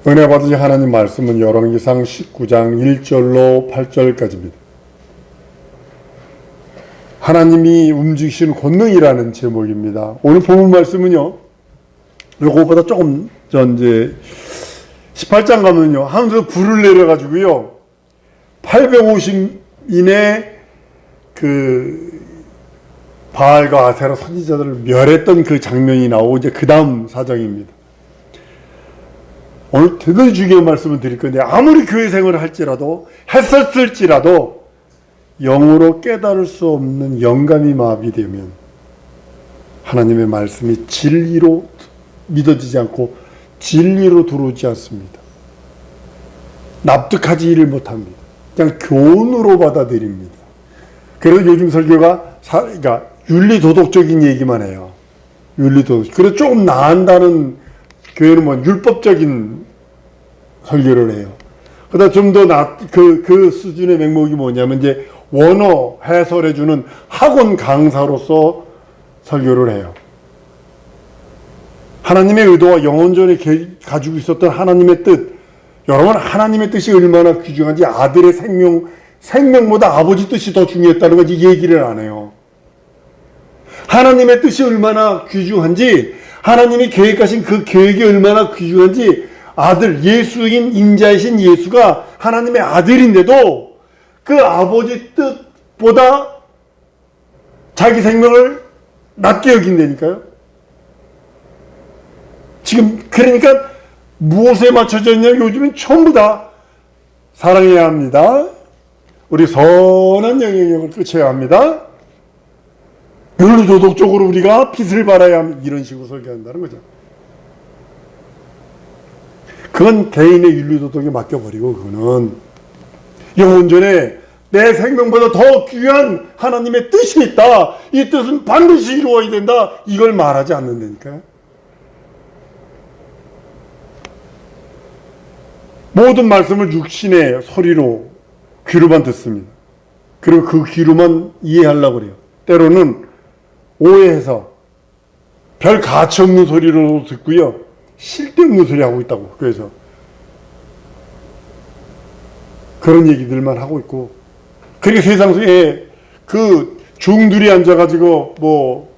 은혜 받으신 하나님 말씀은 열왕기상 19장 1절로 8절까지입니다. 하나님이 움직이시는 권능이라는 제목입니다. 오늘 본문 말씀은요, 요거보다 조금 전 이제 18장 가면요, 하늘에서 불을 내려가지고요, 850인의 그 바알과 아세라 선지자들을 멸했던 그 장면이 나오고 이제 그 다음 사정입니다. 오늘 대단히 중요한 말씀을 드릴 건데, 아무리 교회 생활을 할지라도, 했었을지라도 영으로 깨달을 수 없는 영감이 마비되면 하나님의 말씀이 진리로 믿어지지 않고 진리로 들어오지 않습니다. 납득하지를 못합니다. 그냥 교훈으로 받아들입니다. 그래서 요즘 설교가 그러니까 윤리도덕적인 얘기만 해요. 윤리도덕. 그래서 조금 나은다는 교회는 뭐 율법적인 설교를 해요. 그러다 좀 더 그 수준의 명목이 뭐냐면 이제 원어 해설해주는 학원 강사로서 설교를 해요. 하나님의 의도와 영원전에 가지고 있었던 하나님의 뜻, 여러분 하나님의 뜻이 얼마나 귀중한지 아들의 생명보다 아버지 뜻이 더 중요했다는 거지 얘기를 안 해요. 하나님의 뜻이 얼마나 귀중한지, 하나님이 계획하신 그 계획이 얼마나 귀중한지, 아들, 예수인 인자이신 예수가 하나님의 아들인데도 그 아버지 뜻보다 자기 생명을 낮게 여긴다니까요. 지금 그러니까 무엇에 맞춰져 있냐면 요즘은 전부 다 사랑해야 합니다. 우리 선한 영향력을 끼쳐야 합니다. 윤리도덕적으로 우리가 빛을 발해야 합니다. 이런 식으로 설교한다는 거죠. 그건 개인의 윤리도덕에 맡겨버리고, 그거는 영혼전에 내 생명보다 더 귀한 하나님의 뜻이 있다. 이 뜻은 반드시 이루어야 된다. 이걸 말하지 않는다니까요. 모든 말씀을 육신의 소리로 귀로만 듣습니다. 그리고 그 귀로만 이해하려고 그래요. 때로는 오해해서 별 가치 없는 소리로 듣고요, 쓸데없는 소리 하고 있다고. 그래서 그런 얘기들만 하고 있고, 그렇게 세상 속에 그 중들이 앉아가지고 뭐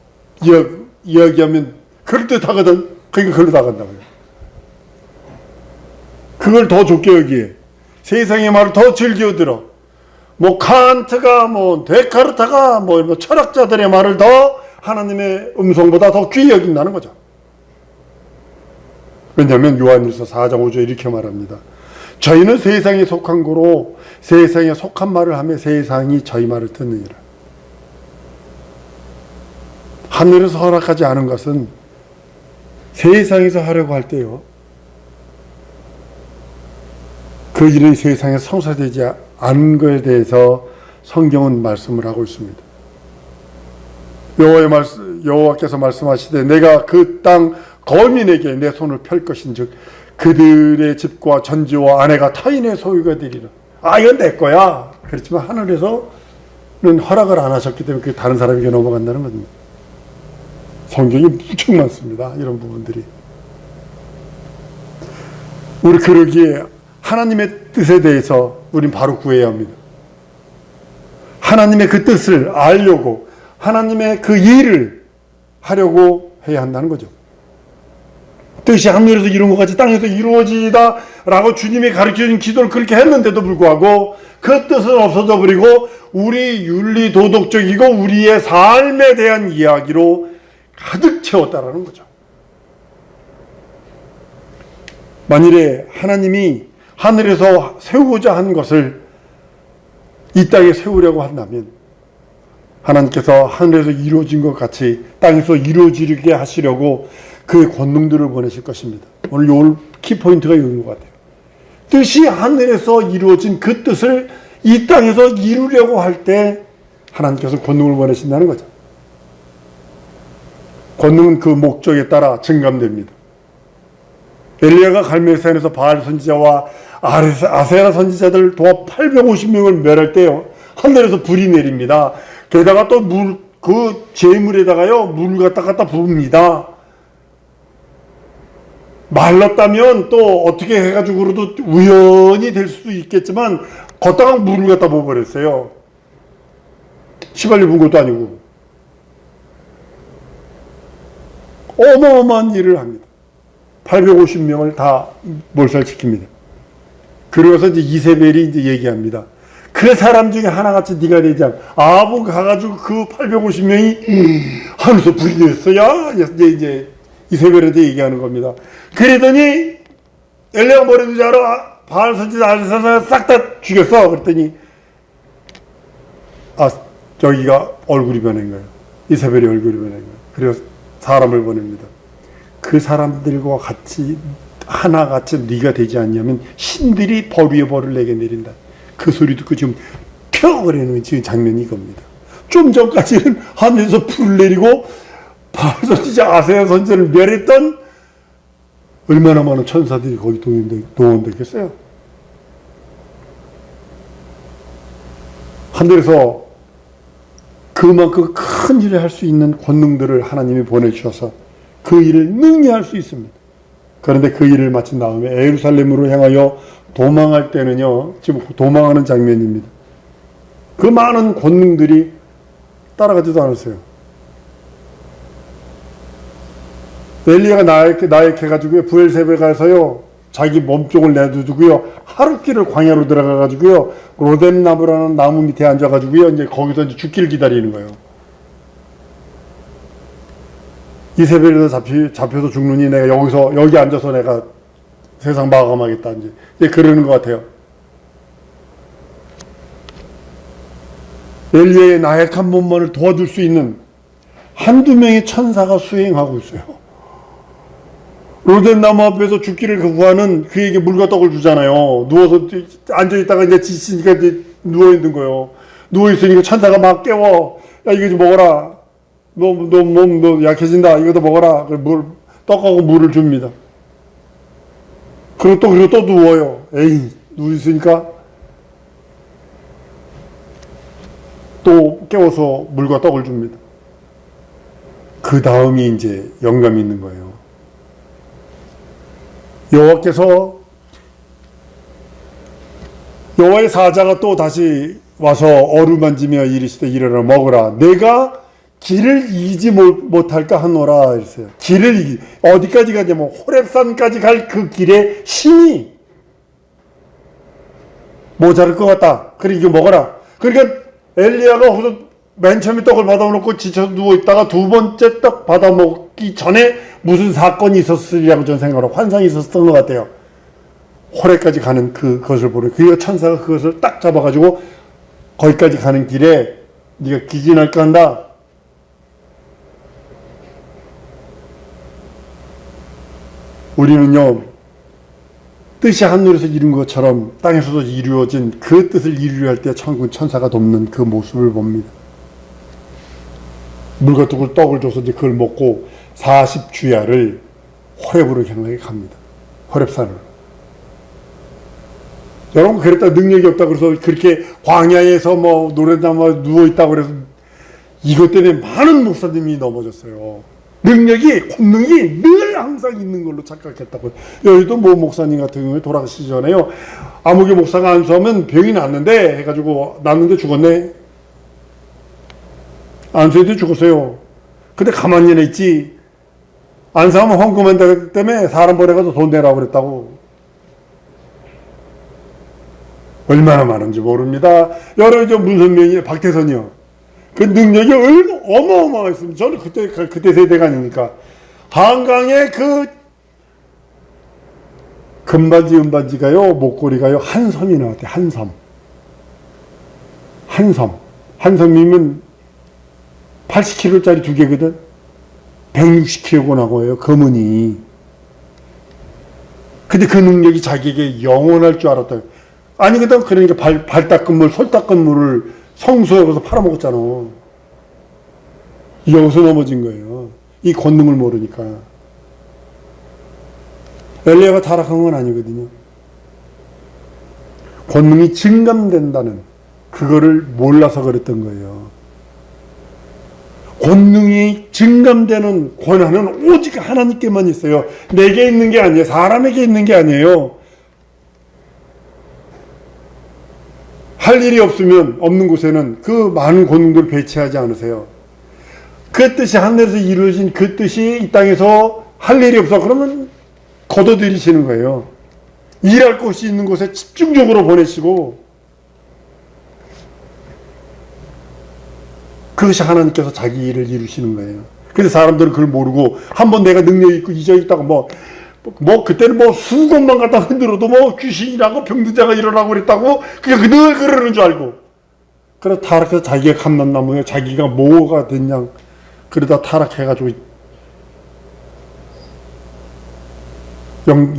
이야기하면 그럴듯하거든. 그러니까 그걸로 나간다고요. 그걸 더 좋게 여기에 세상의 말을 더 즐겨 들어. 뭐 칸트가 뭐 데카르타가 뭐 철학자들의 말을 더 하나님의 음성보다 더 귀히 여긴다는 거죠. 왜냐하면 요한일서 4장 5절 이렇게 말합니다. 저희는 세상에 속한 거로 세상에 속한 말을 하며 세상이 저희 말을 듣느니라. 하늘에서 허락하지 않은 것은 세상에서 하려고 할 때요, 그 일이 세상에 성사되지 않은 것에 대해서 성경은 말씀을 하고 있습니다. 여호와께서 말씀하시되 내가 그 땅 거민에게 내 손을 펼 것인즉 그들의 집과 전지와 아내가 타인의 소유가 되리라. 아, 이건 내 거야. 그렇지만 하늘에서는 허락을 안 하셨기 때문에 그게 다른 사람에게 넘어간다는 겁니다. 성경이 무척 많습니다. 이런 부분들이. 우리 그러기에 하나님의 뜻에 대해서 우린 바로 구해야 합니다. 하나님의 그 뜻을 알려고, 하나님의 그 일을 하려고 해야 한다는 거죠. 뜻이 하늘에서 이룬 것 같이 땅에서 이루어지다 라고 주님이 가르쳐준 기도를 그렇게 했는데도 불구하고 그 뜻은 없어져 버리고 우리 윤리도덕적이고 우리의 삶에 대한 이야기로 가득 채웠다라는 거죠. 만일에 하나님이 하늘에서 세우고자 한 것을 이 땅에 세우려고 한다면 하나님께서 하늘에서 이루어진 것 같이 땅에서 이루어지게 하시려고 그 권능들을 보내실 것입니다. 오늘 요 키포인트가 이런 것 같아요. 뜻이 하늘에서 이루어진 그 뜻을 이 땅에서 이루려고 할 때 하나님께서 권능을 보내신다는 거죠. 권능은 그 목적에 따라 증감됩니다. 엘리야가 갈멜산에서 바알 선지자와 아세라 선지자들 도합 850명을 멸할 때요, 하늘에서 불이 내립니다. 게다가 또 그 재물에다가요, 물 갖다 부읍니다. 말랐다면 또 어떻게 해가지고도 우연히 될 수도 있겠지만 걷다가 물을 갖다 부어버렸어요. 시발리 분 것도 아니고. 어마어마한 일을 합니다. 850명을 다 몰살시킵니다. 그러고서 이제 이세벨이 이제 얘기합니다. 그 사람 중에 하나같이 네가 되지 않고 아부 가가지고 그 850명이 하면서 불이 됐어야 이제 이세벨한테 얘기하는 겁니다. 그러더니 엘리야가 뭐라는지 알아? 바알 선지자 알사사를 싹 다 죽였어. 그랬더니 저기가 얼굴이 변한 거예요. 이세벨이 얼굴이 변한 거예요. 그래서 사람을 보냅니다. 그 사람들과 같이 하나같이 네가 되지 않냐면 신들이 벌 위에 벌을 내게 내린다. 그 소리 듣고 지금 펴버리는 지금 장면이 이겁니다. 좀 전까지는 하늘에서 불을 내리고 바알 선지자 아사야 선지자를 멸했던 얼마나 많은 천사들이 거기 동원됐겠어요. 하늘에서 그만큼 큰 일을 할 수 있는 권능들을 하나님이 보내주셔서 그 일을 능히 할 수 있습니다. 그런데 그 일을 마친 다음에 예루살렘으로 향하여 도망할 때는요, 지금 도망하는 장면입니다. 그 많은 권능들이 따라가지도 않았어요. 엘리야가 나약해가지고요, 부엘세베 가서요, 자기 몸쪽을 내두고요, 하룻길을 광야로 들어가가지고요, 로뎀나무라는 나무 밑에 앉아가지고요, 이제 거기서 이제 죽기를 기다리는 거예요. 이세벨에서 잡혀서 죽느니 내가 여기 앉아서 내가 세상 마감하겠다, 이제 그러는 것 같아요. 엘리야의 나약한 몸만을 도와줄 수 있는 한두 명의 천사가 수행하고 있어요. 로뎀나무 앞에서 죽기를 구하는 그에게 물과 떡을 주잖아요. 누워서 앉아있다가 이제 지치니까 이제 누워있는 거예요. 누워있으니까 천사가 막 깨워. 야, 이거 좀 먹어라. 너 약해진다. 이것도 먹어라. 떡하고 물을 줍니다. 그리고 또 누워요. 에이, 누워있으니까 또 깨워서 물과 떡을 줍니다. 그 다음이 이제 영감이 있는 거예요. 여호와의 사자가 또 다시 와서 어루만지며 이르시되 이르라 먹으라. 내가 길을 이기지 못할까 하노라 이랬어요. 길을 어디까지 가냐면 호렙산까지 갈 그 길에 힘이 모자랄 것 같다. 그래 이거 먹어라. 그러니까 엘리야가 맨 처음에 떡을 받아놓고 지쳐서 누워있다가 두 번째 떡 받아먹기 전에 무슨 사건이 있었으리라고 저는 생각하고 환상이 있었던 것 같아요. 호렙까지 가는 그것을 보는 그 천사가 그것을 딱 잡아가지고 거기까지 가는 길에 네가 기진할까 한다. 우리는요, 뜻이 하늘에서 이룬 것처럼 땅에서도 이루어진 그 뜻을 이루려 할 때 천사가 돕는 그 모습을 봅니다. 물과 떡을 줘서 이제 그걸 먹고 40주야를 호렙으로 향하게 갑니다. 호렙산으로. 여러분, 그랬다 능력이 없다 그래서 그렇게 광야에서 노래나무 누워있다고 그래서 이것 때문에 많은 목사님이 넘어졌어요. 권능이 늘 항상 있는 걸로 착각했다고. 여기도 목사님 같은 경우에 돌아가시기 전에요, 아무개 목사가 안수하면 병이 났는데 죽었네. 안수해도 죽었어요. 근데 가만히 있지. 안수하면 헌금한다기 때문에 사람 보내가서 돈 내라고 그랬다고. 얼마나 많은지 모릅니다. 여러 문선명이 박태선이요. 그 능력이 어마어마했습니다. 저는 그때 세대가 아니니까. 한강에 그 금반지, 은반지가요, 목걸이가요, 한 섬이 나왔대요. 한 섬. 한 섬이면 80kg짜리 두 개거든. 160kg 나고요, 금은이. 근데 그 능력이 자기에게 영원할 줄 알았다. 아니거든. 그러니까 발 닦은 물, 손 닦은 물을 성소에 가서 팔아먹었잖아. 여기서 넘어진 거예요. 이 권능을 모르니까. 엘리야가 타락한 건 아니거든요. 권능이 증감된다는 그거를 몰라서 그랬던 거예요. 권능이 증감되는 권한은 오직 하나님께만 있어요. 내게 있는 게 아니에요. 사람에게 있는 게 아니에요. 할 일이 없는 곳에는 그 많은 권능들을 배치하지 않으세요. 그 뜻이 하늘에서 이루어진 그 뜻이 이 땅에서 할 일이 없어. 그러면 걷어들이시는 거예요. 일할 곳이 있는 곳에 집중적으로 보내시고, 그것이 하나님께서 자기 일을 이루시는 거예요. 그래서 사람들은 그걸 모르고, 한번 내가 능력이 있고 이적이 있다고 그때는 수건만 갖다 흔들어도 귀신이라고 병든자가 일어나고 그랬다고 그냥 늘 그러는 줄 알고, 그래서 타락해서 자기가 감람나무에 자기가 뭐가 됐냐, 그러다 타락해가지고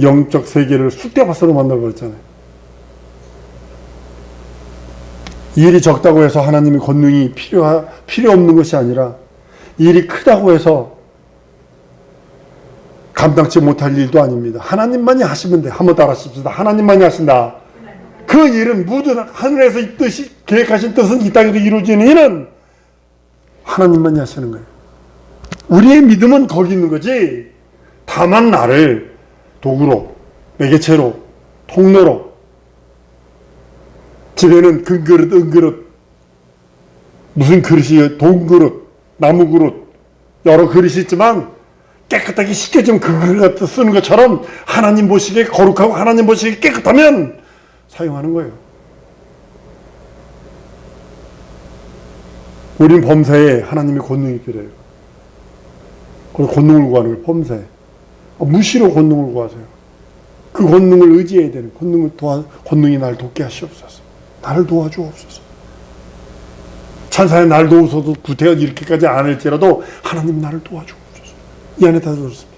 영적 세계를 쑥대밭으로 만들어버렸잖아요. 일이 적다고 해서 하나님의 권능이 필요 없는 것이 아니라, 일이 크다고 해서 감당치 못할 일도 아닙니다. 하나님만이 하시면 돼. 한번 따라하십시다. 하나님만이 하신다. 그 일은 모든 하늘에서 이 뜻이 계획하신 뜻은 이 땅에서 이루어지는 일은 하나님만이 하시는 거예요. 우리의 믿음은 거기 있는 거지. 다만 나를 도구로, 매개체로, 통로로, 집에는 금그릇, 은그릇, 무슨 그릇이, 돈그릇, 나무그릇, 여러 그릇이 있지만 깨끗하게 씻겨지면 그 그릇 쓰는 것처럼 하나님 보시기에 거룩하고 하나님 보시기에 깨끗하면 사용하는 거예요. 우린 범사에 하나님의 권능이 필요해요. 그래서 권능을 구하는 거예요. 범사에. 무시로 권능을 구하세요. 그 권능을 의지해야 되는, 권능이 나를 돕게 하시옵소서. 나를 도와주옵소서. 찬사에 나를 도우소서 구태여 이렇게까지 안 할지라도 하나님 나를 도와주옵소서. 이 안에 다 들었습니다.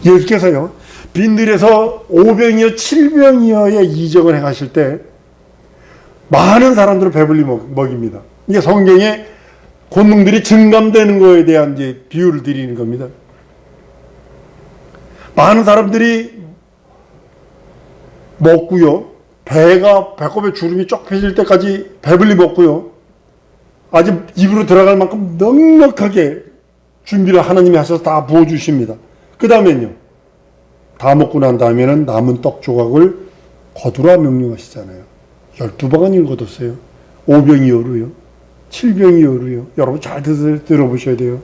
예수께서요, 빈들에서 5병이여 7병이여의 이적을 행하실 때 많은 사람들을 배불리 먹입니다. 이게 성경에 권능들이 증감되는 거에 대한 이제 비유를 드리는 겁니다. 많은 사람들이 먹고요, 배꼽에 주름이 쫙 펴질 때까지 배불리 먹고요, 아직 입으로 들어갈 만큼 넉넉하게 준비를 하나님이 하셔서 다 부어주십니다. 그 다음에는요, 다 먹고 난 다음에는 남은 떡 조각을 거두라 명령하시잖아요. 12방언을 거뒀어요. 5병이어로요, 7병이어로요. 여러분 잘 들어보셔야 돼요.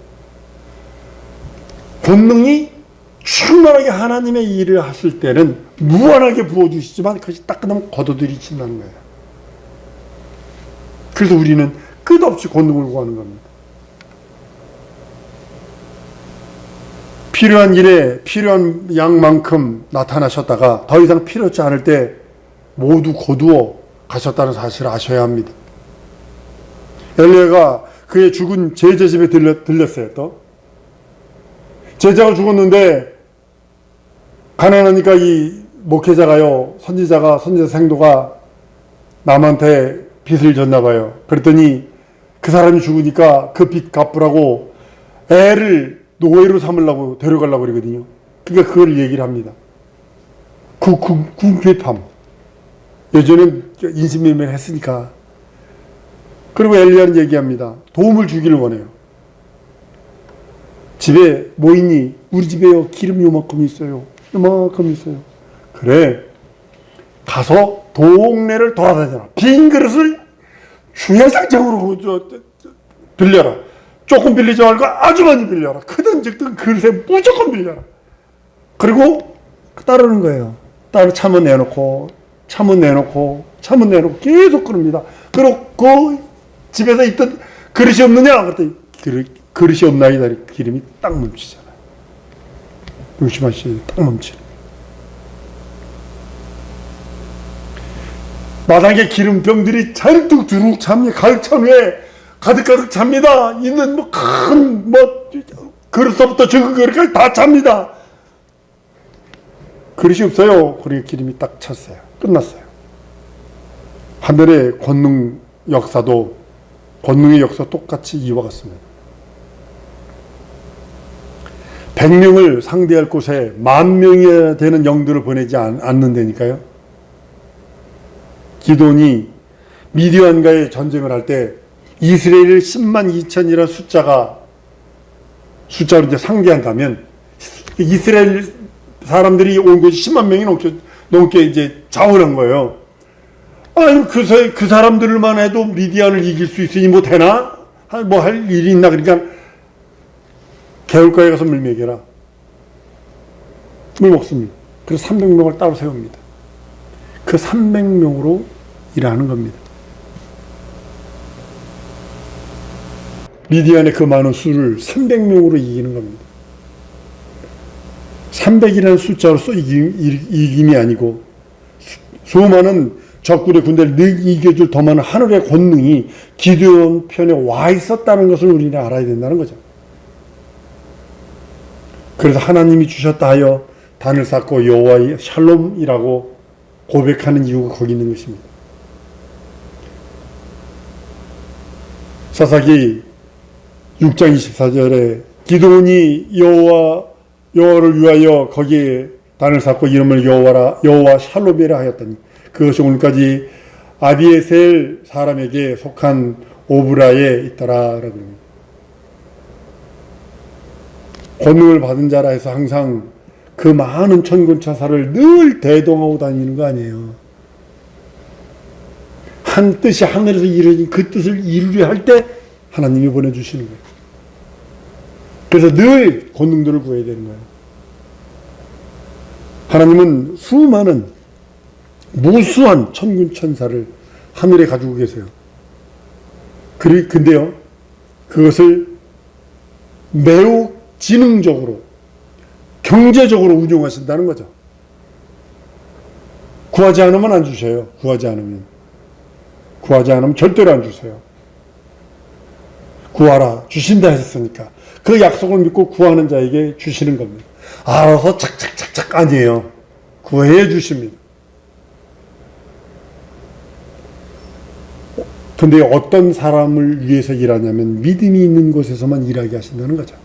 권능이 충만하게 하나님의 일을 하실 때는 무한하게 부어주시지만 그것이 딱 끝나면 거둬들이신다는 거예요. 그래서 우리는 끝없이 권능을 구하는 겁니다. 필요한 일에 필요한 양만큼 나타나셨다가 더 이상 필요치 않을 때 모두 거두어 가셨다는 사실을 아셔야 합니다. 엘리야가 그의 죽은 제자 집에 들렸어요. 또 제자가 죽었는데 가난하니까 이 목회자가요, 선지자 생도가 남한테 빚을 졌나 봐요. 그랬더니 그 사람이 죽으니까 그 빚 갚으라고 애를 노예로 삼으려고 데려가려고 그러거든요. 그러니까 그걸 얘기를 합니다. 궁핍함. 예전엔 인신매매를 했으니까. 그리고 엘리야는 얘기합니다. 도움을 주기를 원해요. 집에 뭐 있니? 우리 집에요, 기름이 요만큼 있어요. 요만큼 있어요. 그래, 가서 동네를 돌아다녀라. 빈 그릇을 주야장창으로 빌려라. 조금 빌리지 말고 아주 많이 빌려라. 크든 적든 그릇에 무조건 빌려라. 그리고 따르는 거예요. 참은 내놓고 계속 그럽니다. 그리고 그 집에서 있던 그릇이 없느냐? 그랬더니 그릇이 없나이다. 기름이 딱 멈추잖아요. 조심하시오. 딱 멈추는. 마당에 기름병들이 잔뜩 두룩 찹니다. 갈천 위에 가득 찹니다. 있는 큰 그릇서부터 적은 그릇까지 다 찹니다. 그릇이 없어요. 그리고 기름이 딱 찼어요. 끝났어요. 하늘의 권능의 역사 똑같이 이와 같습니다. 100명을 상대할 곳에 10,000명이 되는 영들을 보내지 않는다니까요. 기돈이 미디안과의 전쟁을 할 때 이스라엘을 10만 2천이라는 숫자로 이제 상대한다면 이스라엘 사람들이 온 것이 10만 명이 넘게 이제 자원한 거예요. 아니 그 사람들만 해도 미디안을 이길 수 있으니 뭐 되나? 뭐 할 일이 있나? 그러니까 개울가에 가서 물 먹여라. 물 먹습니다. 그래서 300명을 따로 세웁니다. 그 300명으로 일하는 겁니다. 미디안의 그 많은 수를 300명으로 이기는 겁니다. 300이라는 숫자로서 이김이 아니고 수많은 적군의 군대를 늘 이겨줄 더 많은 하늘의 권능이 기드온 편에 와 있었다는 것을 우리는 알아야 된다는 거죠. 그래서 하나님이 주셨다 하여 단을 쌓고 여호와의 샬롬이라고 고백하는 이유가 거기 있는 것입니다. 사사기 6장 24절에 기드온이 여호와를 위하여 거기에 단을 쌓고 이름을 여호와 샬롬이라 하였더니 그것이 오늘까지 아비에셀 사람에게 속한 오브라에 있더라 라고 합니다. 권능을 받은 자라 해서 항상 그 많은 천군천사를 늘 대동하고 다니는 거 아니에요. 한 뜻이 하늘에서 이루어진 그 뜻을 이루려 할 때 하나님이 보내주시는 거예요. 그래서 늘 권능들을 구해야 되는 거예요. 하나님은 수많은 무수한 천군천사를 하늘에 가지고 계세요. 근데요, 그것을 매우 지능적으로, 경제적으로 운용하신다는 거죠. 구하지 않으면 안 주셔요. 구하지 않으면 절대로 안 주세요. 구하라, 주신다 했으니까 그 약속을 믿고 구하는 자에게 주시는 겁니다. 알아서 착착착착 아니에요. 구해 주십니다. 근데 어떤 사람을 위해서 일하냐면 믿음이 있는 곳에서만 일하게 하신다는 거죠.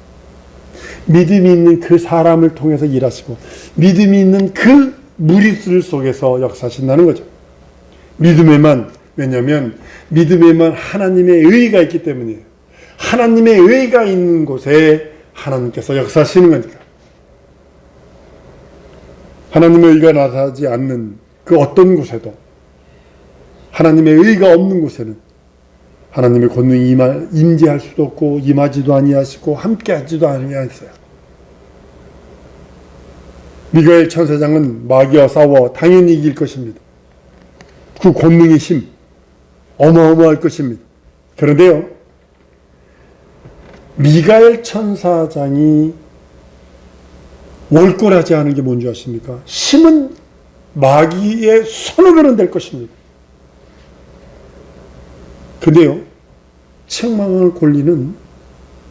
믿음이 있는 그 사람을 통해서 일하시고 믿음이 있는 그 무리들 속에서 역사하신다는 거죠. 왜냐하면 믿음에만 하나님의 의가 있기 때문이에요. 하나님의 의가 있는 곳에 하나님께서 역사하시는 거니까. 하나님의 의가 나타나지 않는 그 어떤 곳에도, 하나님의 의가 없는 곳에는 하나님의 권능이 임재할 수도 없고 임하지도 아니하시고 함께하지도 아니하셨어요. 미가엘 천사장은 마귀와 싸워 당연히 이길 것입니다. 그 권능의 힘 어마어마할 것입니다. 그런데요, 미가엘 천사장이 월권하지 않은 게 뭔지 아십니까? 힘은 마귀의 손으로는 될 것입니다. 근데요, 책망할 권리는,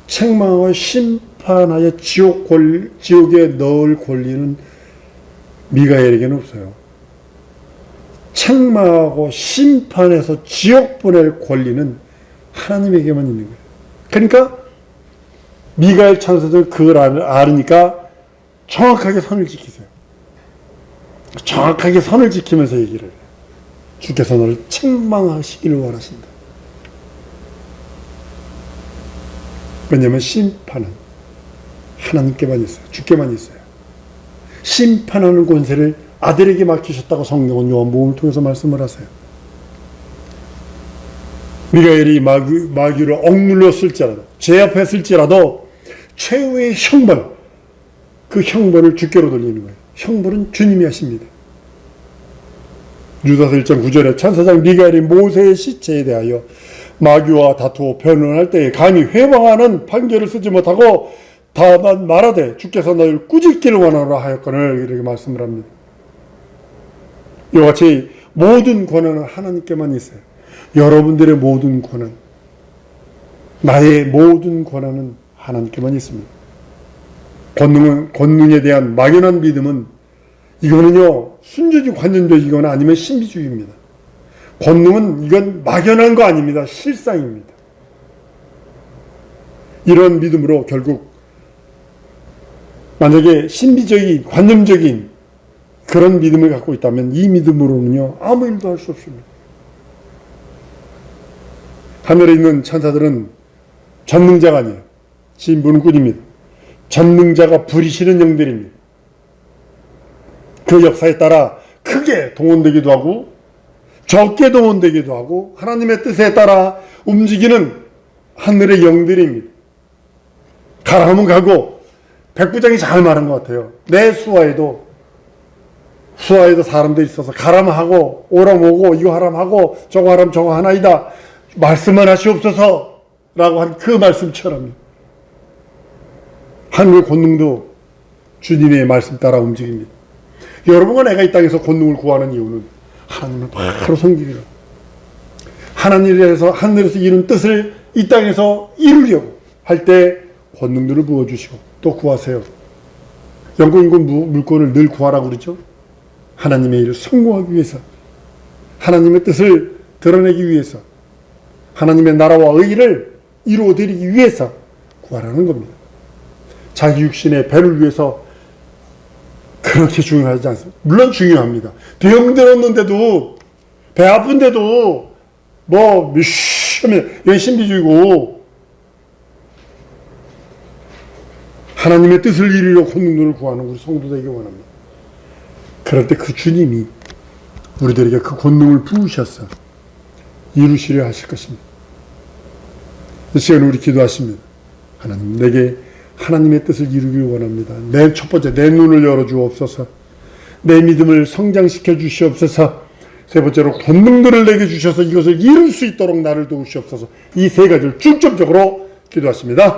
책망하여 심판하여 지옥에 넣을 권리는 미가엘에게는 없어요. 책망하고 심판해서 지옥 보낼 권리는 하나님에게만 있는 거예요. 그러니까 미가엘 천사들은 그걸 알으니까 정확하게 선을 지키세요. 정확하게 선을 지키면서 얘기를 해요. 주께서 너를 책망하시기를 원하신다. 왜냐하면 심판은 하나님께만 있어요. 주께만 있어요. 심판하는 권세를 아들에게 맡기셨다고 성경은 요한복음을 통해서 말씀을 하세요. 미가엘이 마귀를 억눌렀을지라도, 제압했을지라도 최후의 형벌, 그 형벌을 주께로 돌리는 거예요. 형벌은 주님이 하십니다. 유다서 1장 9절에 천사장 미가엘이 모세의 시체에 대하여 마귀와 다투어 변론할 때에 감히 회방하는 판결을 쓰지 못하고 다만 말하되 주께서 너희를 꾸짖기를 원하노라 하였거늘 이렇게 말씀을 합니다. 이와 같이 모든 권한은 하나님께만 있어요. 여러분들의 모든 권한, 나의 모든 권한은 하나님께만 있습니다. 권능에 대한 막연한 믿음은 이거는요, 순주주의, 관념주의거나 아니면 신비주의입니다. 권능은 이건 막연한 거 아닙니다. 실상입니다. 이런 믿음으로 결국 만약에 신비적인, 관념적인 그런 믿음을 갖고 있다면 이 믿음으로는요, 아무 일도 할 수 없습니다. 하늘에 있는 천사들은 전능자가 아니에요. 신분꾼입니다. 전능자가 부리시는 영들입니다. 그 역사에 따라 크게 동원되기도 하고 적게 동원되기도 하고 하나님의 뜻에 따라 움직이는 하늘의 영들입니다. 가라 하면 가고, 백부장이 잘 말한 것 같아요. 내 수하에도 사람들이 있어서 가라면 하고 오라면 오고 이거 하라면 하고 저거 하라면 저거 하나이다 말씀만 하시옵소서 라고 한 그 말씀처럼 하늘 권능도 주님의 말씀 따라 움직입니다. 여러분과 내가 이 땅에서 권능을 구하는 이유는 하나님을 바로 섬기기로, 하나님에서 하늘에서 이룬 뜻을 이 땅에서 이루려고 할 때 권능들을 부어주시고 또 구하세요. 영권과 물권을 늘 구하라고 그러죠. 하나님의 일을 성공하기 위해서, 하나님의 뜻을 드러내기 위해서, 하나님의 나라와 의를 이루어드리기 위해서 구하라는 겁니다. 자기 육신의 배를 위해서 그렇게 중요하지 않습니다. 물론 중요합니다. 병 들었는데도, 배 아픈데도 뭐 이건 신비주의고, 하나님의 뜻을 이루려 권능들을 구하는 우리 성도 되기 원합니다. 그럴 때 그 주님이 우리들에게 그 권능을 부으셔서 이루시려 하실 것입니다. 이 시간에 우리 기도하십니다. 하나님, 내게 하나님의 뜻을 이루길 원합니다. 첫 번째, 내 눈을 열어주옵소서. 내 믿음을 성장시켜 주시옵소서. 세 번째로, 권능들을 내게 주셔서 이것을 이룰 수 있도록 나를 도우시옵소서. 이 세 가지를 중점적으로 기도하십니다.